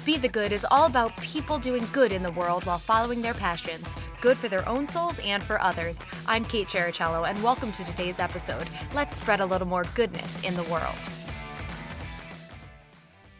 Be the Good is all about people doing good in the world while following their passions, good for their own souls and for others. I'm Kate Cherichello, and welcome to today's episode. Let's spread a little more goodness in the world.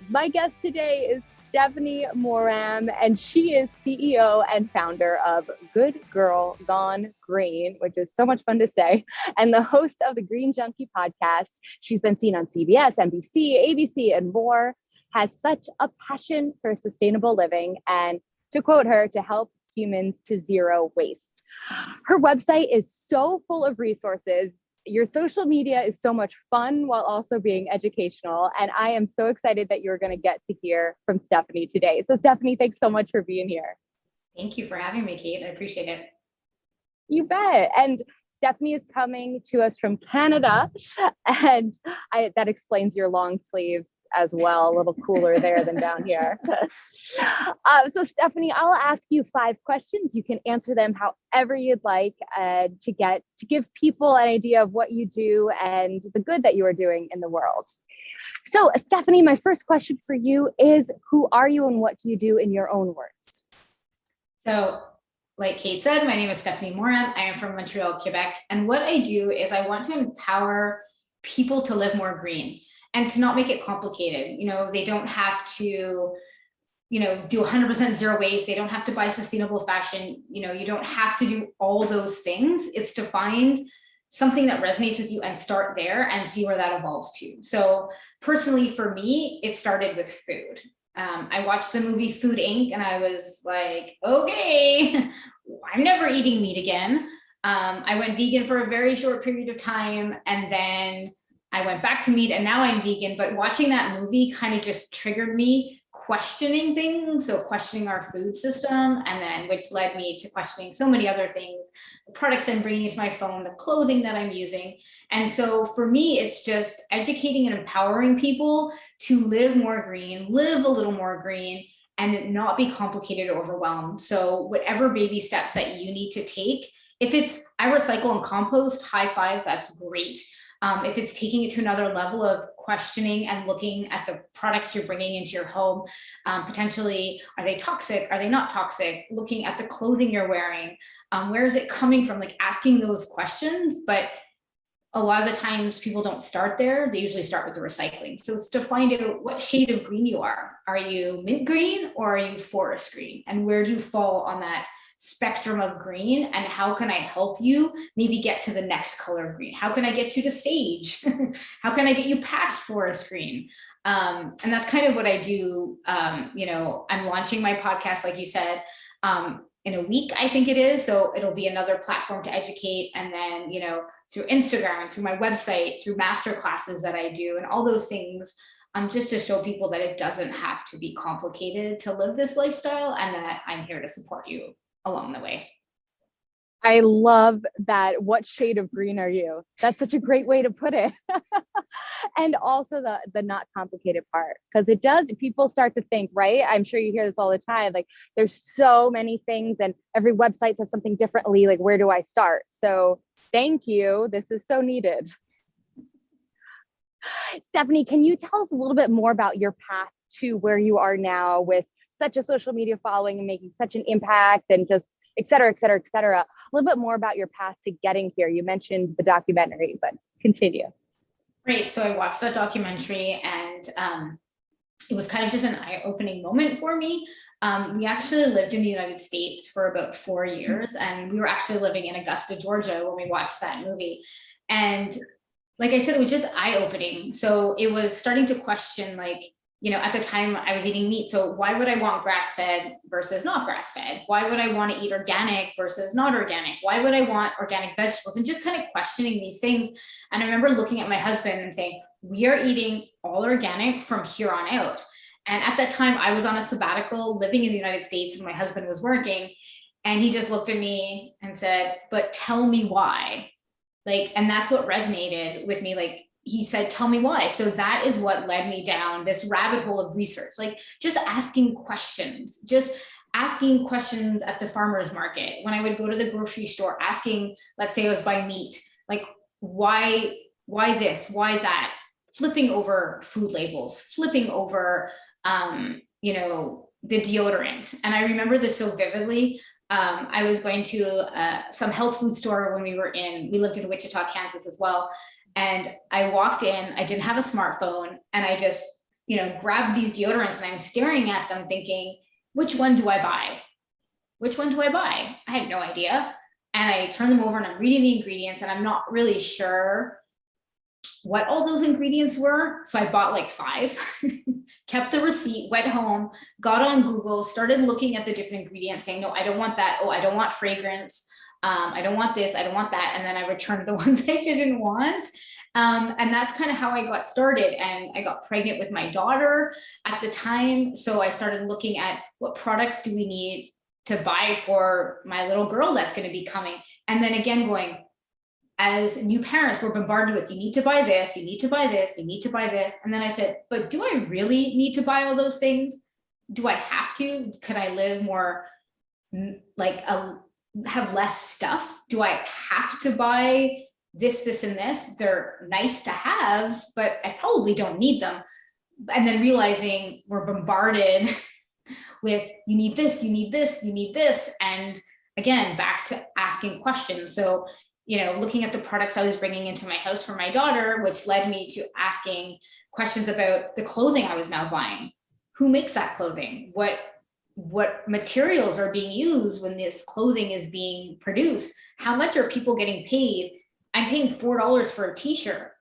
My guest today is Stephanie Moram, and she is CEO and founder of Good Girl Gone Green, which is so much fun to say, and the host of the Green Junkie podcast. She's been seen on CBS, NBC, ABC, and more, has such a passion for sustainable living, and to quote her, to help humans to zero waste. Her website is so full of resources. Your social media is so much fun while also being educational. And I am so excited that you're going to get to hear from Stephanie today. So Stephanie, thanks so much for being here. Thank you for having me, Kate. I appreciate it. You bet. And Stephanie is coming to us from Canada. And that explains your long sleeves as well, a little cooler there than down here. So Stephanie, I'll ask you 5 questions. You can answer them however you'd like to give people an idea of what you do and the good that you are doing in the world. So Stephanie, my first question for you is, who are you and what do you do in your own words? So like Kate said, my name is Stephanie Moram. I am from Montreal, Quebec. And what I do is I want to empower people to live more green and to not make it complicated. They don't have to, do 100% zero waste. They don't have to buy sustainable fashion. You don't have to do all those things. It's to find something that resonates with you and start there and see where that evolves to. So personally, for me, it started with food. I watched the movie Food Inc. and I was like, okay, I'm never eating meat again. I went vegan for a very short period of time, and then I went back to meat, and now I'm vegan. But watching that movie kind of just triggered me questioning things. So questioning our food system, and then which led me to questioning so many other things, the products I'm bringing to my phone, the clothing that I'm using. And so for me, it's just educating and empowering people to live more green, live a little more green, and not be complicated or overwhelmed. So whatever baby steps that you need to take, if it's I recycle and compost, high five, that's great. If it's taking it to another level of questioning and looking at the products you're bringing into your home, potentially, are they toxic? Are they not toxic? Looking at the clothing you're wearing, where is it coming from? Like asking those questions. But a lot of the times people don't start there. They usually start with the recycling. So it's to find out what shade of green you are. Are you mint green or are you forest green? And where do you fall on that spectrum of green, and how can I help you maybe get to the next color of green? How can I get you to sage? How can I get you past forest green? And that's kind of what I do. I'm launching my podcast, like you said, in a week, I think it is. So it'll be another platform to educate. And then, through Instagram, through my website, through master classes that I do, and all those things, just to show people that it doesn't have to be complicated to live this lifestyle, and that I'm here to support you along the way. I love that. What shade of green are you? That's such a great way to put it. And also the not complicated part, because it does, people start to think, right? I'm sure you hear this all the time. Like there's so many things and every website says something differently. Like, where do I start? So thank you. This is so needed. Stephanie, can you tell us a little bit more about your path to where you are now with such a social media following and making such an impact, and just et cetera, et cetera, et cetera? A little bit more about your path to getting here. You mentioned the documentary, but continue. Great. So I watched that documentary, and it was kind of just an eye-opening moment for me. We actually lived in the United States for about 4 years, and we were actually living in Augusta, Georgia when we watched that movie. And like I said, it was just eye-opening. So it was starting to question, at the time I was eating meat. So why would I want grass-fed versus not grass-fed? Why would I want to eat organic versus not organic? Why would I want organic vegetables? And just kind of questioning these things. And I remember looking at my husband and saying, we are eating all organic from here on out. And at that time I was on a sabbatical living in the United States, and my husband was working. And he just looked at me and said, but tell me why. And that's what resonated with me. He said, tell me why. So that is what led me down this rabbit hole of research, just asking questions at the farmer's market. When I would go to the grocery store, asking, let's say I was buying meat, why this, why that? Flipping over food labels, flipping over the deodorant. And I remember this so vividly. I was going to some health food store when we lived in Wichita, Kansas as well. And I walked in, I didn't have a smartphone, and I just, grabbed these deodorants, and I'm staring at them thinking, which one do I buy? Which one do I buy? I had no idea. And I turned them over and I'm reading the ingredients, and I'm not really sure what all those ingredients were. So I bought like 5, kept the receipt, went home, got on Google, started looking at the different ingredients, saying, no, I don't want that. Oh, I don't want fragrance. I don't want this. I don't want that. And then I returned the ones I didn't want. And that's kind of how I got started. And I got pregnant with my daughter at the time. So I started looking at what products do we need to buy for my little girl that's going to be coming. And then again, going, as new parents, we're bombarded with, you need to buy this, you need to buy this, you need to buy this. And then I said, but do I really need to buy all those things? Do I have to? Could I live more have less stuff? Do I have to buy this, and this? They're nice to haves, but I probably don't need them. And then realizing we're bombarded with, you need this, you need this, you need this. And again, back to asking questions. So, looking at the products I was bringing into my house for my daughter, which led me to asking questions about the clothing I was now buying. Who makes that clothing? What materials are being used when this clothing is being produced? How much are people getting paid? I'm paying $4 for a t-shirt.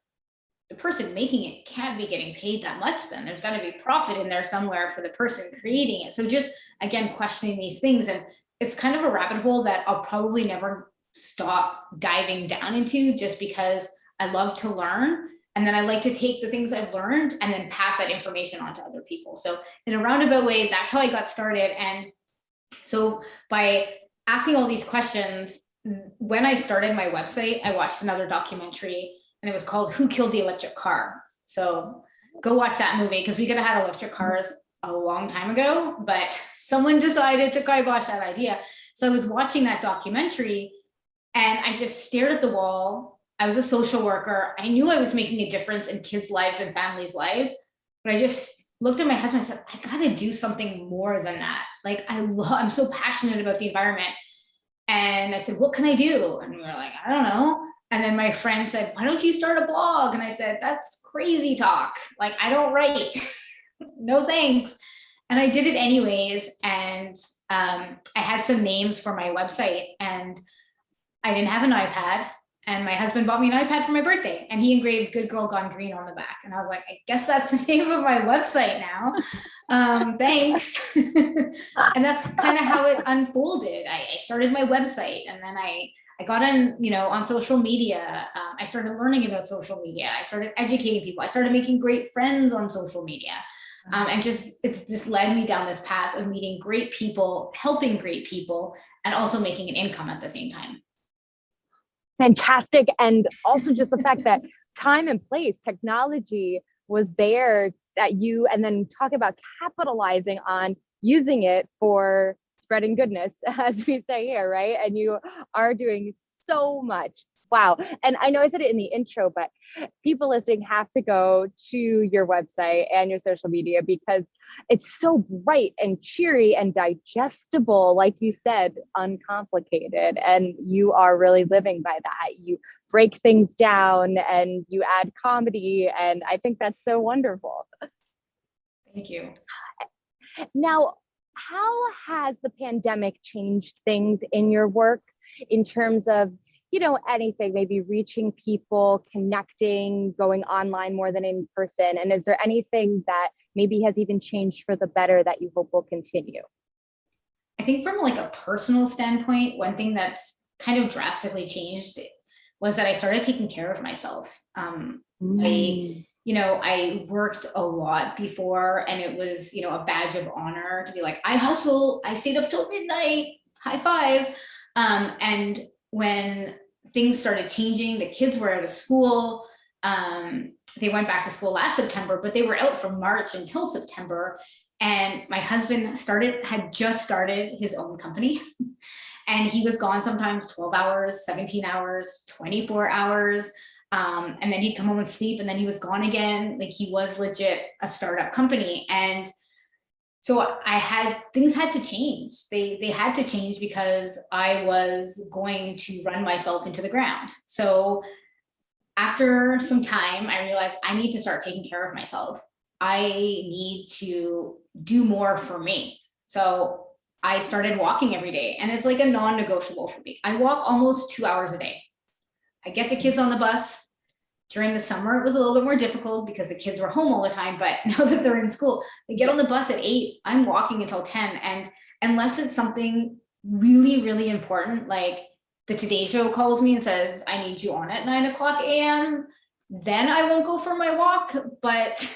The person making it can't be getting paid that much then. There's got to be profit in there somewhere for the person creating it. So just, again, questioning these things. And it's kind of a rabbit hole that I'll probably never stop diving down into, just because I love to learn. And then I like to take the things I've learned and then pass that information on to other people. So in a roundabout way, that's how I got started. And so by asking all these questions, when I started my website, I watched another documentary, and it was called Who Killed the Electric Car? So go watch that movie, because we could have had electric cars a long time ago, but someone decided to kibosh that idea. So I was watching that documentary, and I just stared at the wall. I was a social worker. I knew I was making a difference in kids' lives and families' lives, but I just looked at my husband and said, I got to do something more than that. Like, I'm so passionate about the environment. And I said, what can I do? And we were like, I don't know. And then my friend said, why don't you start a blog? And I said, that's crazy talk. Like, I don't write. No thanks. And I did it anyways. And I had some names for my website, and I didn't have an iPad. And my husband bought me an iPad for my birthday, and he engraved Good Girl Gone Green on the back. And I was like, I guess that's the name of my website now. Thanks. And that's kind of how it unfolded. I started my website, and then I got on social media. I started learning about social media. I started educating people. I started making great friends on social media. And it's just led me down this path of meeting great people, helping great people, and also making an income at the same time. Fantastic. And also just the fact that time and place, technology was there that you, and then talk about capitalizing on using it for spreading goodness, as we say here, right? And you are doing so much. Wow. And I know I said it in the intro, but people listening have to go to your website and your social media, because it's so bright and cheery and digestible, like you said, uncomplicated. And you are really living by that. You break things down and you add comedy. And I think that's so wonderful. Thank you. Now, how has the pandemic changed things in your work in terms of, anything, maybe reaching people, connecting, going online more than in person? And is there anything that maybe has even changed for the better that you hope will continue? I think from like a personal standpoint, one thing that's kind of drastically changed was that I started taking care of myself. I worked a lot before, and it was, a badge of honor to be like, I hustle, I stayed up till midnight, high five. And when things started changing, the kids were out of school. They went back to school last September, but they were out from March until September. And my husband had just started his own company. And he was gone sometimes 12 hours, 17 hours, 24 hours. And then he'd come home and sleep, and then he was gone again. Like, he was legit a startup company. And So things had to change. They had to change because I was going to run myself into the ground. So after some time, I realized I need to start taking care of myself. I need to do more for me. So I started walking every day, and it's like a non-negotiable for me. I walk almost 2 hours a day. I get the kids on the bus. During the summer, it was a little bit more difficult because the kids were home all the time. But now that they're in school, they get on the bus at 8. I'm walking until 10. And unless it's something really, really important, like the Today Show calls me and says, I need you on at 9 o'clock a.m., then I won't go for my walk. But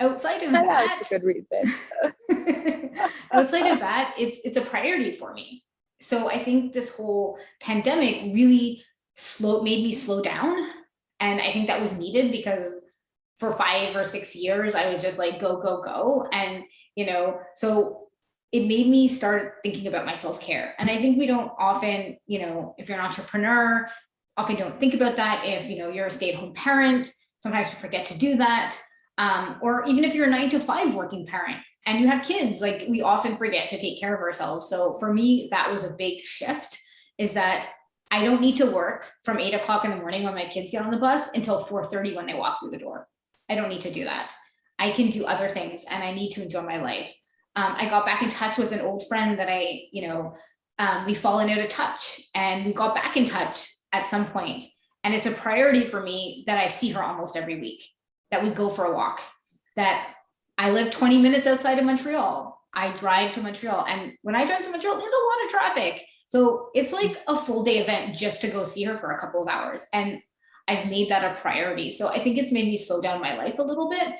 outside of that, that's a good reason. outside of that, it's a priority for me. So I think this whole pandemic really made me slow down. And I think that was needed because for 5 or 6 years, I was just like, go, go, go. And, so it made me start thinking about my self-care. And I think we don't often, if you're an entrepreneur, often don't think about that. If, you're a stay-at-home parent, sometimes you forget to do that. Or even if you're a 9 to 5 working parent and you have kids, like we often forget to take care of ourselves. So for me, that was a big shift, is that I don't need to work from 8 o'clock in the morning when my kids get on the bus until 4:30 when they walk through the door. I don't need to do that. I can do other things, and I need to enjoy my life. I got back in touch with an old friend that we've fallen out of touch, and we got back in touch at some point. And it's a priority for me that I see her almost every week, that we go for a walk, that I live 20 minutes outside of Montreal. I drive to Montreal. And when I drive to Montreal, there's a lot of traffic. So it's like a full day event just to go see her for a couple of hours. And I've made that a priority. So I think it's made me slow down my life a little bit.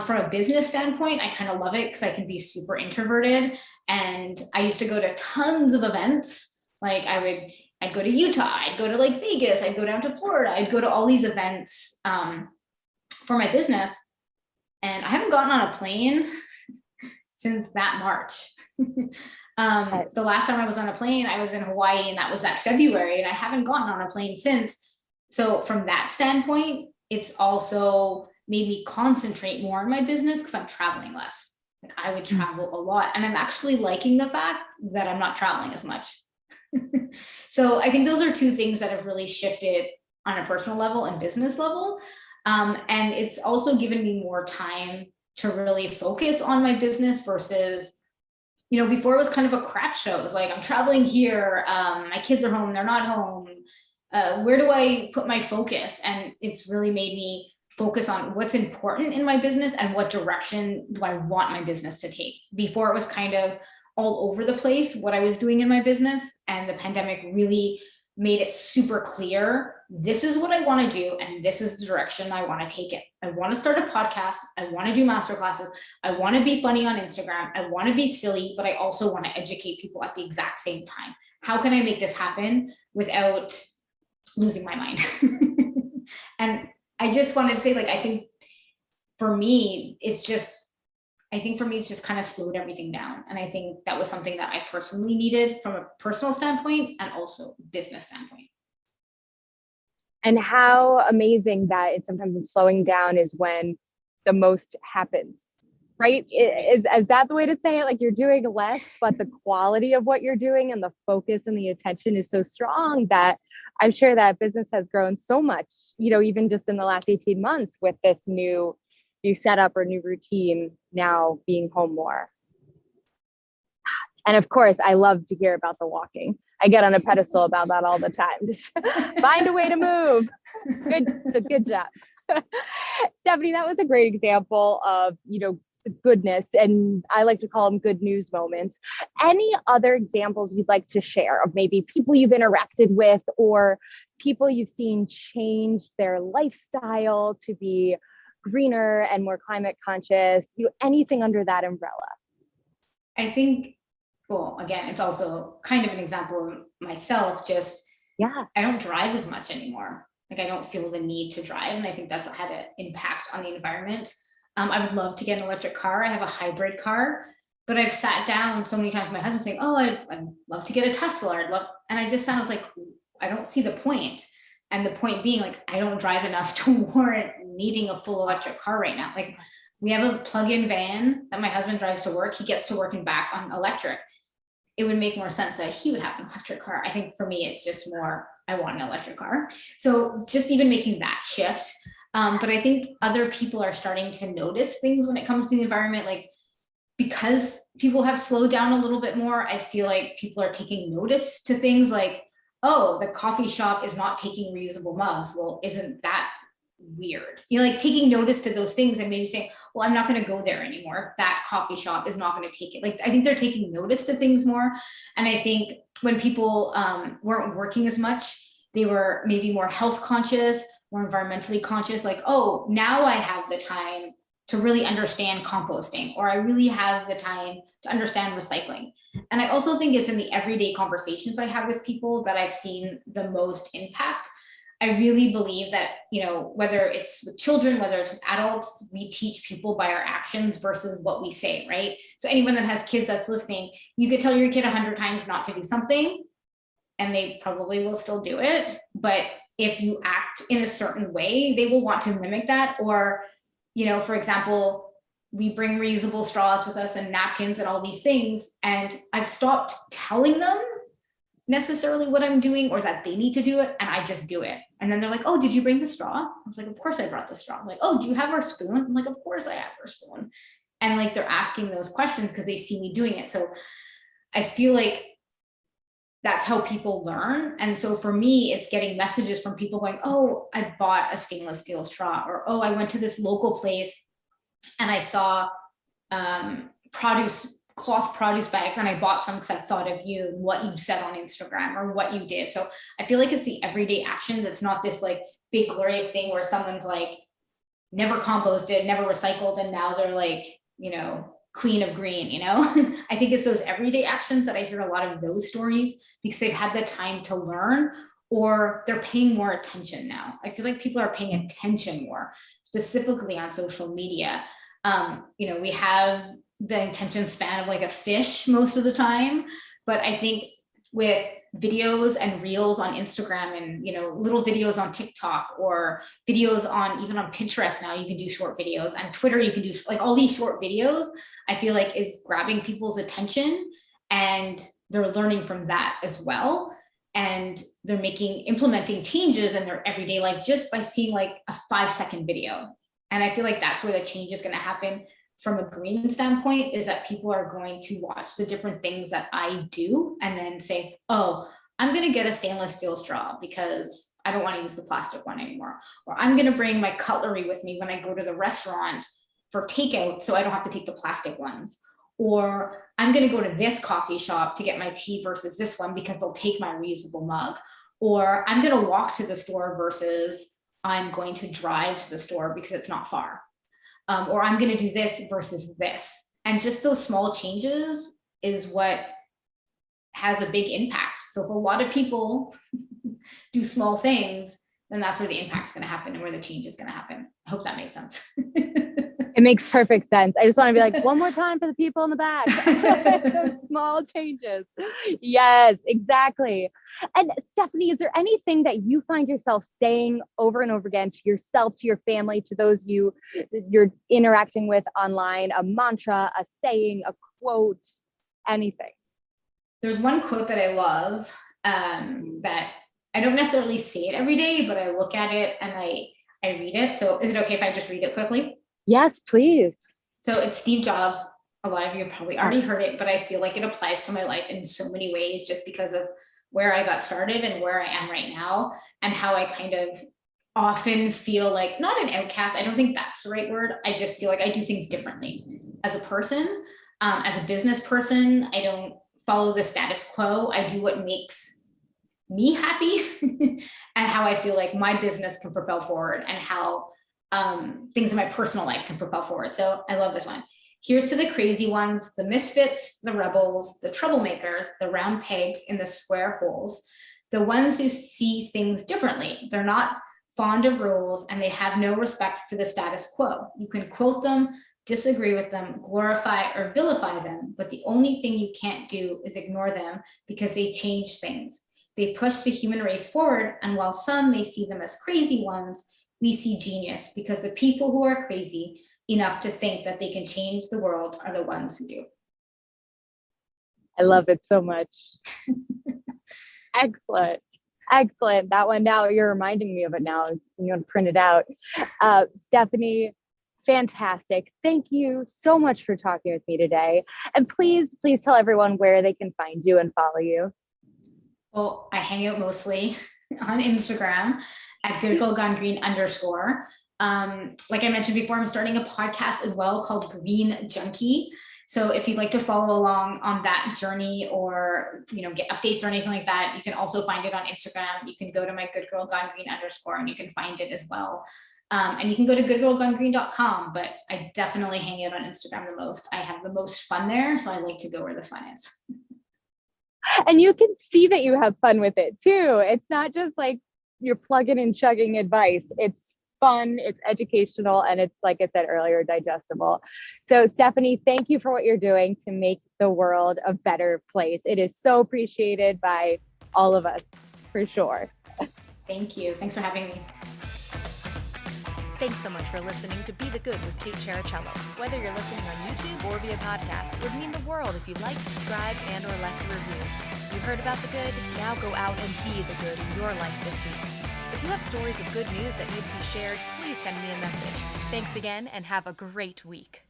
From a business standpoint, I kind of love it because I can be super introverted. And I used to go to tons of events. Like I'd go to Utah, I'd go to like Vegas, I'd go down to Florida, I'd go to all these events for my business. And I haven't gotten on a plane since that March. The last time I was on a plane, I was in Hawaii, and that was that February, and I haven't gotten on a plane since. So from that standpoint, it's also made me concentrate more on my business because I'm traveling less. Like I would travel a lot, and I'm actually liking the fact that I'm not traveling as much. So I think those are two things that have really shifted on a personal level and business level. And it's also given me more time to really focus on my business versus, before it was kind of a crap show. It was like, I'm traveling here. My kids are home. They're not home. Where do I put my focus? And it's really made me focus on what's important in my business and what direction do I want my business to take. Before it was kind of all over the place what I was doing in my business, and the pandemic really made it super clear. This is what I want to do, and this is the direction I want to take it. I want to start a podcast. I want to do masterclasses. I want to be funny on Instagram. I want to be silly, but I also want to educate people at the exact same time. How can I make this happen without losing my mind? And I just wanted to say, I think for me, it's just kind of slowed everything down. And I think that was something that I personally needed from a personal standpoint and also business standpoint. And how amazing that it's slowing down is when the most happens, right? Is that the way to say it? Like you're doing less, but the quality of what you're doing and the focus and the attention is so strong that I'm sure that business has grown so much, even just in the last 18 months with this new setup or new routine, now being home more. And of course, I love to hear about the walking. I get on a pedestal about that all the time. Just find a way to move. Good job. Stephanie, that was a great example of, goodness. And I like to call them good news moments. Any other examples you'd like to share of maybe people you've interacted with or people you've seen change their lifestyle to be greener and more climate conscious, anything under that umbrella? I think, well, again, it's also kind of an example of myself. I don't drive as much anymore. Like I don't feel the need to drive. And I think that's had an impact on the environment. I would love to get an electric car. I have a hybrid car, but I've sat down so many times with my husband saying, oh, I'd love to get a Tesla. And I just sounded like, I don't see the point. And the point being, I don't drive enough to warrant needing a full electric car right now. We have a plug-in van that my husband drives to work. He gets to work and back on electric. It would make more sense that he would have an electric car. I think for me, it's just more, I want an electric car. So just even making that shift. But I think other people are starting to notice things when it comes to the environment. Like, because people have slowed down a little bit more, I feel like people are taking notice to things like, oh, the coffee shop is not taking reusable mugs. Well, isn't that weird? Like taking notice to those things and maybe saying, well, I'm not going to go there anymore if that coffee shop is not going to take it. Like, I think they're taking notice to things more. And I think when people weren't working as much, they were maybe more health conscious, more environmentally conscious, like, oh, now I have the time to really understand composting, or I really have the time to understand recycling. And I also think it's in the everyday conversations I have with people that I've seen the most impact. I really believe that, whether it's with children, whether it's with adults, we teach people by our actions versus what we say, right? So anyone that has kids that's listening, you could tell your kid 100 times not to do something, and they probably will still do it. But if you act in a certain way, they will want to mimic that. Or, for example, we bring reusable straws with us and napkins and all these things. And I've stopped telling them necessarily what I'm doing or that they need to do it, and I just do it. And then they're like, oh, did you bring the straw? I was like, of course I brought the straw. I'm like, oh, do you have our spoon? I'm like, of course I have our spoon. And like, they're asking those questions because they see me doing it. So I feel like that's how people learn. And so for me, it's getting messages from people going, oh, I bought a stainless steel straw, or, oh, I went to this local place and I saw cloth produce bags, and I bought some because I thought of you and what you said on Instagram or what you did. So I feel like it's the everyday actions. It's not this like big glorious thing where someone's like never composted, never recycled, and now they're like, queen of green, I think it's those everyday actions that I hear a lot of those stories because they've had the time to learn, or they're paying more attention now. I feel like people are paying attention more, specifically on social media. We have the attention span of like a fish most of the time, but I think with videos and reels on Instagram and little videos on TikTok, or videos on even on Pinterest, now you can do short videos, and Twitter you can do like all these short videos, I feel like is grabbing people's attention, and they're learning from that as well, and they're implementing changes in their everyday life just by seeing like a 5-second video. And I feel like that's where the change is going to happen from a green standpoint, is that people are going to watch the different things that I do and then say, oh, I'm going to get a stainless steel straw because I don't want to use the plastic one anymore. Or I'm going to bring my cutlery with me when I go to the restaurant for takeout so I don't have to take the plastic ones. Or I'm going to go to this coffee shop to get my tea versus this one because they'll take my reusable mug. Or I'm going to walk to the store versus I'm going to drive to the store because it's not far. Or I'm going to do this versus this. And just those small changes is what has a big impact. So if a lot of people do small things, then that's where the impact is going to happen and where the change is going to happen. I hope that made sense. It makes perfect sense. I just want to be like, one more time for the people in the back. Those small changes. Yes, exactly. And Stephanie, is there anything that you find yourself saying over and over again to yourself, to your family, to those you're interacting with online, a mantra, a saying, a quote, anything? There's one quote that I love that I don't necessarily say it every day, but I look at it and I read it. So is it okay if I just read it quickly? Yes, please. So it's Steve Jobs. A lot of you have probably already heard it, but I feel like it applies to my life in so many ways just because of where I got started and where I am right now, and how I kind of often feel like not an outcast. I don't think that's the right word. I just feel like I do things differently as a person, as a business person. I don't follow the status quo. I do what makes me happy and how I feel like my business can propel forward, and how things in my personal life can propel forward. So I love this one. Here's to the crazy ones, the misfits, the rebels, the troublemakers, the round pegs in the square holes, the ones who see things differently. They're not fond of rules and they have no respect for the status quo. You can quote them, disagree with them, glorify or vilify them, but the only thing you can't do is ignore them because they change things. They push the human race forward, and while some may see them as crazy ones, we see genius, because the people who are crazy enough to think that they can change the world are the ones who do. I love it so much. Excellent. Excellent. That one, now you're reminding me of it now. You want to print it out. Stephanie, fantastic. Thank you so much for talking with me today. And please tell everyone where they can find you and follow you. Well, I hang out mostly on Instagram at goodgirlgonegreen_. Like I mentioned before, I'm starting a podcast as well called Green Junkie. So if you'd like to follow along on that journey or, get updates or anything like that, you can also find it on Instagram. You can go to my goodgirlgonegreen_ and you can find it as well. And you can go to goodgirlgonegreen.com, but I definitely hang out on Instagram the most. I have the most fun there, so I like to go where the fun is. And you can see that you have fun with it too. It's not just like you're plugging and chugging advice. It's fun, it's educational, and it's, like I said earlier, digestible. So Stephanie, thank you for what you're doing to make the world a better place. It is so appreciated by all of us, for sure. Thank you. Thanks for having me. Thanks so much for listening to Be the Good with Kate Cherichello. Whether you're listening on YouTube or via podcast, it would mean the world if you liked, subscribed, and or left a review. You heard about the good? Now go out and be the good in your life this week. If you have stories of good news that need to be shared, please send me a message. Thanks again, and have a great week.